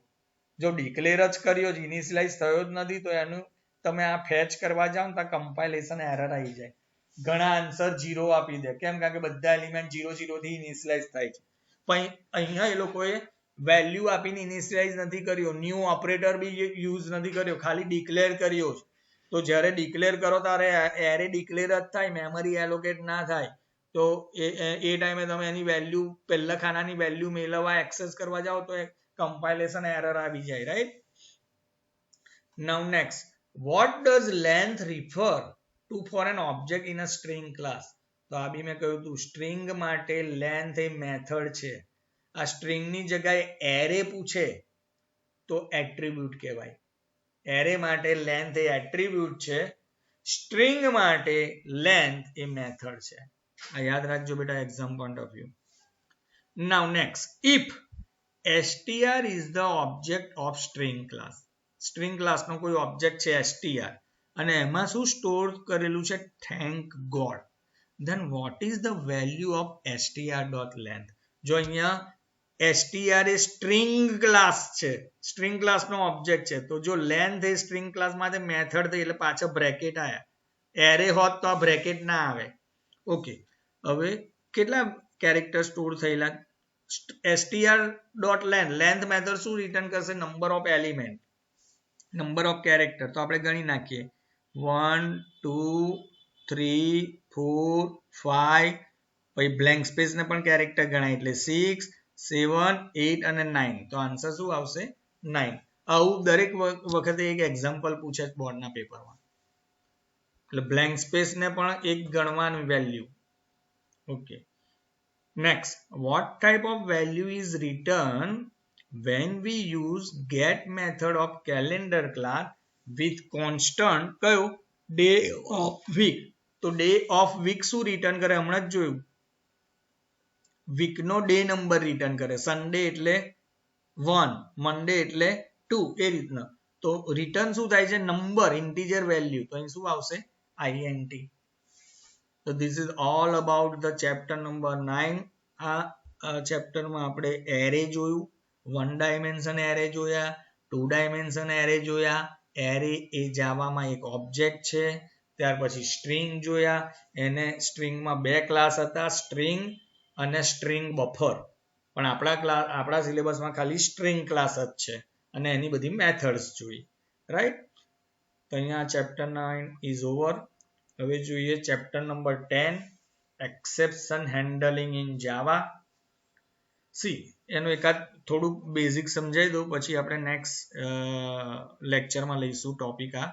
જો ડિક્લેર જ કર્યો જ, ઇનિશિયલાઇઝ થયો જ નથી, તો એનું તમે આ ફેચ કરવા જાઓ તો કમ્પાઇલેશન એરર આવી જાય. ઘણા આન્સર 0 આપી દે. કેમ? કારણ કે બધા એલિમેન્ટ 0 થી ઇનિશિયલાઇઝ થાય છે. પણ અહીંયા એ લોકોએ વેલ્યુ આપીને ઇનિશિયલાઇઝ નથી કર્યો, ન્યૂ ઓપરેટર બી યુઝ નથી કર્યો, ખાલી ડિક્લેર કર્યો છે. તો જ્યારે ડિક્લેર કરો ત્યારે એરે ડિક્લેર જ થાય, મેમરી એલોકેટ ના થાય. તો એ ટાઈમે તમે એની વેલ્યુ પહેલા ખાનાની વેલ્યુ મેળવવા એક્સેસ કરવા જાઓ તો કમ્પાઇલેશન એરર આવી જાય, right? Now next, what does length refer to for an object in a string class? તો આ બી મેં કહ્યું હતું, સ્ટ્રિંગ માટે લેન્થ એ મેથડ છે. આ સ્ટ્રિંગની જગ્યાએ એરે પૂછે તો એટ્રીબ્યુટ કહેવાય. એરે માટે લેન્થ એ એટ્રીબ્યુટ છે, સ્ટ્રિંગ માટે લેન્થ એ મેથડ છે. આ યાદ રાખજો બેટા, exam point of view. Now next, if str is the object of string class. String ક્લાસનો કોઈ ઓબ્જેક્ટ છે str અને એમાં શું સ્ટોર કરેલું છે? Thank God. then what is the value of str.length? જો અહીંયા str એ સ્ટ્રિંગ ક્લાસ છે, સ્ટ્રિંગ ક્લાસનો ઓબ્જેક્ટ છે, તો જો લેન્થ એ સ્ટ્રિંગ ક્લાસ માટે મેથડ થઈ એટલે પાછળ બ્રેકેટ આયા. એરે હોત તો આ બ્રેકેટ ના આવે. ઓકે, હવે કેટલા કેરેક્ટર સ્ટોર થયેલા? str.length, લેન્થ મેથડ શું રિટર્ન કરશે? Number of element, number of character. તો આપણે ગણી નાખીએ, 1 2 3 4 5, પછી બ્લેન્ક સ્પેસ ને પણ કેરેક્ટર ગણાય એટલે 6 7 8 અને 9. તો આન્સર શું આવશે? 9. આવું દરેક વખતે એક એક્ઝામ્પલ પૂછે બોર્ડના પેપરમાં, એટલે બ્લેન્ક સ્પેસ ને પણ એક ગણવાનું value. Okay, next, what type of value is returned when we use get method of calendar class with constant કયો? day of week. તો day of week શું રિટર્ન કરે? હમણાં જ જોયું, વીક નો ડે નંબર રિટર્ન કરે. સન્ડે એટલે 1, મંડે એટલે 2, એ રીતના. તો રિટર્ન શું થાય છે? Number, integer value. તો અહીં શું આવશે? INT. So this is all about the chapter number 9. આ ચેપ્ટરમાં આપણે એરે જોયું, 1 ડાયમેન્શન એરે જોયા, 2 ડાયમેન્શન એરે જોયા. એરે એ જાવામાં એક ઓબ્જેક્ટ છે. ત્યાર પછી સ્ટ્રિંગ જોયા. એને સ્ટ્રિંગમાં બે ક્લાસ હતા, સ્ટ્રિંગ અને સ્ટ્રિંગ બફર. પણ આપણા સિલેબસમાં ખાલી સ્ટ્રિંગ ક્લાસ જ છે અને એની બધી મેથડ્સ જોઈ. રાઈટ? તો અહીંયા ચેપ્ટર 9 ઇઝ ઓવર. હવે જોઈએ chapter number 10, exception handling in Java. C એનું એકાદ થોડુંક બેઝિક સમજાવી દઉં, પછી આપણે નેક્સ્ટ લેક્ચરમાં લઈશું ટોપિક. આ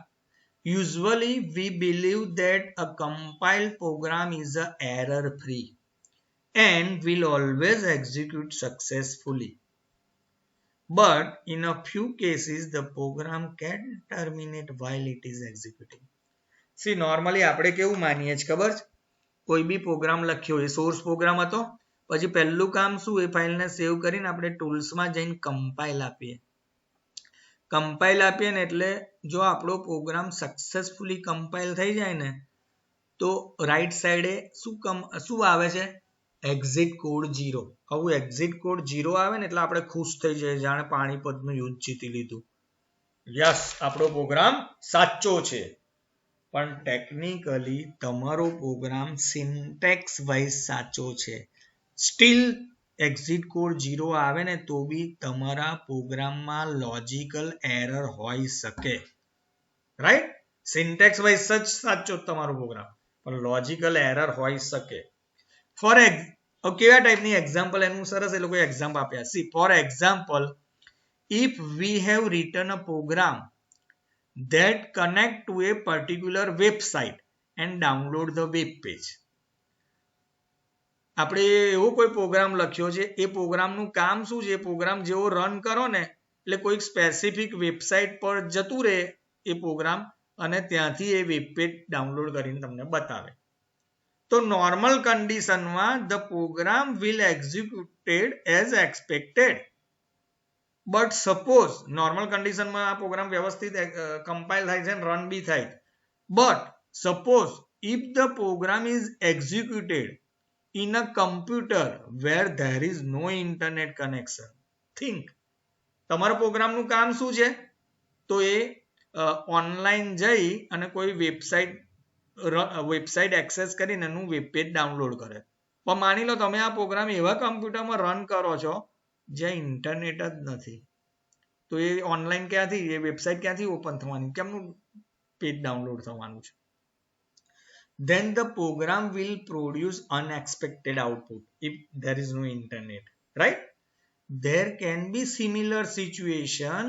usually we believe that a compiled program is a error free and will always execute successfully. But in a few cases, the program can terminate while it is executing. See, normally આપણે કેવું માનીએ છીએ ખબર છે? કોઈ બી programme લખ્યો, એ source programme હતો, પછી પહેલું કામ શું, એ ફાઇલને સેવ કરીને આપણે ટૂલ્સમાં જઈને કમ્પાઇલ આપીએ. કમ્પાઇલ આપીએ ને એટલે જો આપણો પ્રોગ્રામ સક્સેસફુલી કમ્પાઇલ થઈ જાય ને, તો રાઈટ સાઈડે શું આવે છે? Exit code 0. આવું એક્ઝિટ કોડ 0 આવે ને એટલે આપણે ખુશ થઈ જઈએ, જાણે પાણીપતનું યુદ્ધ જીતી લીધું. યસ, આપણો પ્રોગ્રામ સાચો છે. પણ ટેકનિકલી તમારો પ્રોગ્રામ સિન્ટેક્સ વાઇઝ સાચો છે. સ્ટીલ એક્ઝિટ કોડ 0 આવે ને તો બી તમારા પ્રોગ્રામમાં લોજિકલ એરર હોઈ શકે. રાઈટ? સિન્ટેક્સ વાઇઝ જ સાચો તમારો પ્રોગ્રામ, પણ લોજિકલ એરર હોઈ શકે. ફોર કેવા ટાઈપની એક્ઝામ્પલ, એનું સરસ એ લોકોએ એક્ઝામ્પલ આપ્યા. See, for example, if we have written a program that connect to a particular website and download the web page. આપણે એવો કોઈ પ્રોગ્રામ લખ્યો છે, એ પ્રોગ્રામનું કામ શું છે? પ્રોગ્રામ જેવો રન કરો ને એટલે કોઈક સ્પેસિફિક વેબસાઇટ પર જતું રહે એ પ્રોગ્રામ, અને ત્યાંથી એ વેબ પેજ ડાઉનલોડ કરીને તમને બતાવે. તો નોર્મલ કન્ડિશનમાં the program will executed as expected. But suppose normal કન્ડિશનમાં આ પ્રોગ્રામ વ્યવસ્થિત કમ્પાઇલ થાય છે, રન બી થાય. But suppose if the program is executed in a computer where there is no internet connection. Think, તમારા પ્રોગ્રામનું કામ શું છે? તો એ ઓનલાઈન જઈ અને કોઈ વેબસાઇટ એક્સેસ કરીને એનું વેબ પેજ ડાઉનલોડ કરે. પણ માની લો તમે આ પ્રોગ્રામ એવા કમ્પ્યુટરમાં રન કરો છો જ્યાં ઇન્ટરનેટ જ નથી, તો એ ઓનલાઈન ક્યાંથી, એ વેબસાઇટ ક્યાંથી ઓપન થવાની, કેમનું પેજ ડાઉનલોડ થવાનું છે? Then the program will produce unexpected output if there is no internet, right? There can be similar situation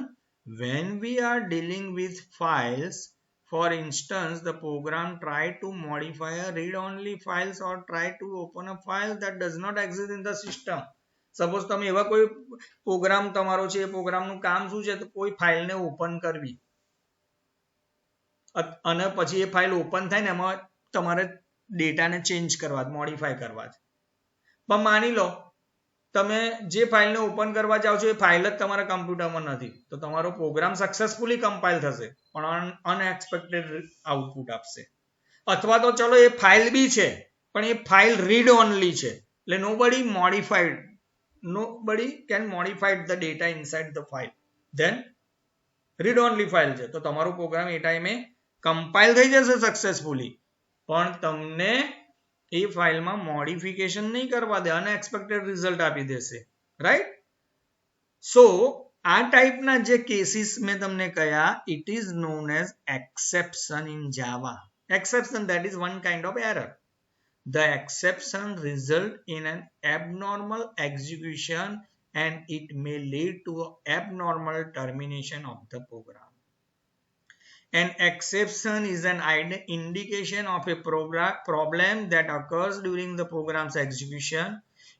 when we are dealing with files. For instance, the program try to modify a read-only files or try to open a file that does not exist in the system. Suppose તમે એવા કોઈ programme તમારો છે, એ પ્રોગ્રામનું કામ શું છે? તો કોઈ ફાઇલને ઓપન કરવી, અને પછી એ ફાઇલ ઓપન થાય ને એમાં તમારે ડેટાને ચેન્જ કરવા, મોડિફાય કરવા. પણ માની લો તમે જે ફાઇલને ઓપન કરવા જાઓ છો એ ફાઇલ જ તમારા કમ્પ્યુટરમાં નથી, તો તમારો પ્રોગ્રામ સક્સેસફુલી કમ્પાઇલ થશે પણ અનએક્સપેક્ટેડ આઉટપુટ આપશે. અથવા તો ચલો એ ફાઇલ બી છે પણ એ ફાઇલ રીડ ઓનલી છે, એટલે nobody can modify the data inside the file. Then read only file છે તો તમારો પ્રોગ્રામ એ ટાઈમે કમ્પાઇલ થઈ જશે સક્સેસફુલી, પણ તમને એ ફાઇલમાં મોડિફિકેશન નહીં કરવા દે, અનએક્સપેક્ટેડ રિઝલ્ટ આપી દેશે. રાઈટ? સો આ ટાઈપના જે કેસીસ મેં તમને કહ્યા, it is known as exception in Java. Exception, that is one kind of error. The exception result in an abnormal execution and it may lead to abnormal termination of the program. An exception is an indication of a problem that occurs during the program's execution.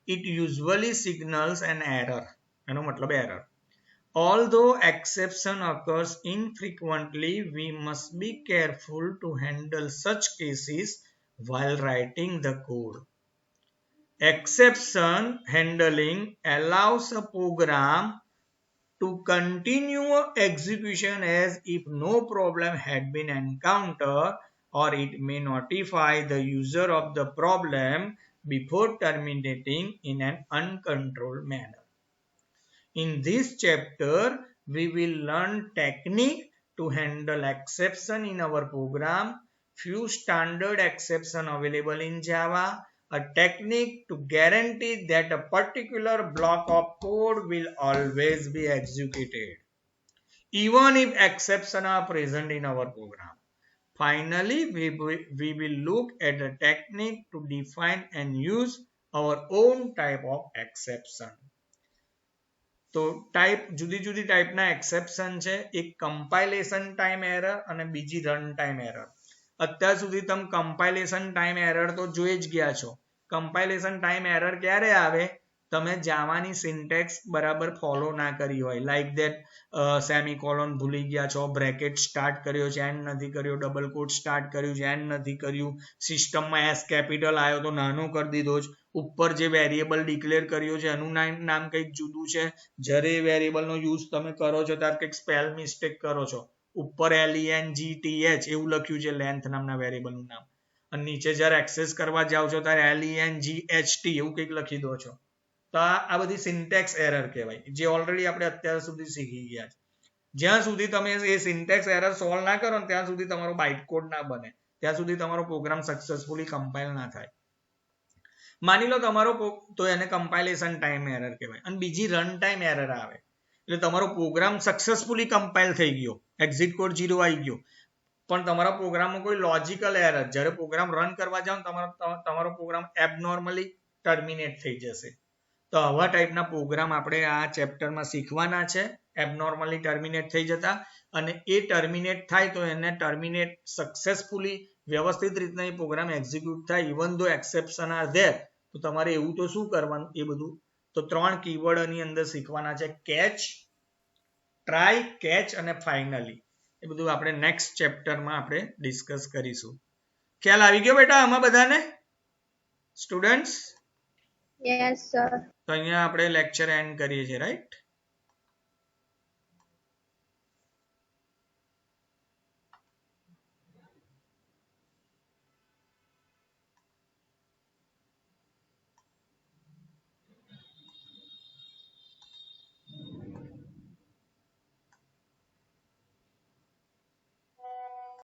It usually signals an error. એનો મતલબ error. Although exception occurs infrequently, we must be careful to handle such cases while writing the code. Exception handling allows a program to continue execution as if no problem had been encountered, or it may notify the user of the problem before terminating in an uncontrolled manner. In this chapter, we will learn technique to handle exception in our program, few standard exception available in Java, a technique to guarantee that a particular block of code will always be executed, even if exceptions are present in our program. Finally, we will look at a technique to define and use our own type of exception. તો type જુદી જુદી ટાઈપના exception છે, એક compilation time error અને બીજી run time error. અત્યાર સુધી તમે કમ્પાઇલેશન ટાઈમ એરર તો જોઈ જ ગયા છો. કમ્પાઇલેશન ટાઈમ એરર ક્યારે આવે? તમે જાવાની સિન્ટેક્સ બરાબર ફોલો ના કરી હોય, લાઈક ધેટ સેમિકોલોન ભૂલી ગયા છો, બ્રેકેટ સ્ટાર્ટ કર્યો છે એન્ડ નથી કર્યો, ડબલ કોટ સ્ટાર્ટ કર્યું છે એન્ડ નથી કર્યું, સિસ્ટમમાં એસ કેપિટલ આવ્યો તો નાનો કરી દીધો છે, ઉપર જે વેરિયેબલ ડિક્લેર કર્યો છે એનું નામ કંઈક જુદું છે, જ્યારે વેરિયેબલનો યુઝ તમે કરો છો ત્યારે કંઈક સ્પેલ મિસ્ટેક કરો છો, ઉપર LENGTH એવું લખ્યું છે લેન્થ નામના વેરિયેબલનું નામ, અને નીચે જ્યારે એક્સેસ કરવા જાઓ છો ત્યારે LENGHT એવું કંઈક લખી દો છો. તો આ બધી સિન્ટેક્સ એરર કહેવાય, જે ઓલરેડી આપણે અત્યાર સુધી શીખી ગયા છે. જ્યાં સુધી તમે એ સિન્ટેક્સ એરર સોલ્વ ના કરો ને ત્યાં સુધી તમારો બાઇટ કોડ ના બને, ત્યાં સુધી તમારો પ્રોગ્રામ સક્સેસફુલી કમ્પાઇલ ના થાય. માની લો તમારો તો એને કમ્પાઇલેશન ટાઈમ એરર કહેવાય, અને બીજી રન ટાઈમ એરર આવે એટલે તમારો પ્રોગ્રામ સક્સેસફુલી કમ્પાઇલ થઈ ગયો, એક્ઝિટ કોડ 0 આવી ગયો, પણ તમારા પ્રોગ્રામમાં કોઈ લોજિકલ એરર, જ્યારે પ્રોગ્રામ રન કરવા જાવ તમારો પ્રોગ્રામ એબનોર્મલી ટર્મિનેટ થઈ જશે. તો આવા ટાઈપના પ્રોગ્રામ આપણે આ ચેપ્ટરમાં શીખવાના છે, એબનોર્મલી ટર્મિનેટ થઈ જતા, અને એ ટર્મિનેટ થાય તો એને ટર્મિનેટ સક્સેસફુલી વ્યવસ્થિત રીતના એ પ્રોગ્રામ એક્ઝિક્યુટ થાય, ઇવન ધો એક્સેપ્શન આર ધેર. તો તમારે એવું તો શું કરવાનું એ બધું, તો 3 કીવર્ડની અંદર શીખવાના છે, કેચ, ટ્રાય, કેચ અને ફાઇનલી. એ બધું આપણે નેક્સ્ટ ચેપ્ટરમાં આપણે ડિસ્કસ કરીશું. ખ્યાલ આવી ગયો બેટા આમાં બધાને સ્ટુડન્ટ્સ? Yes, sir. તો અહીંયા આપણે લેક્ચર એન્ડ કરીએ છીએ, રાઈટ?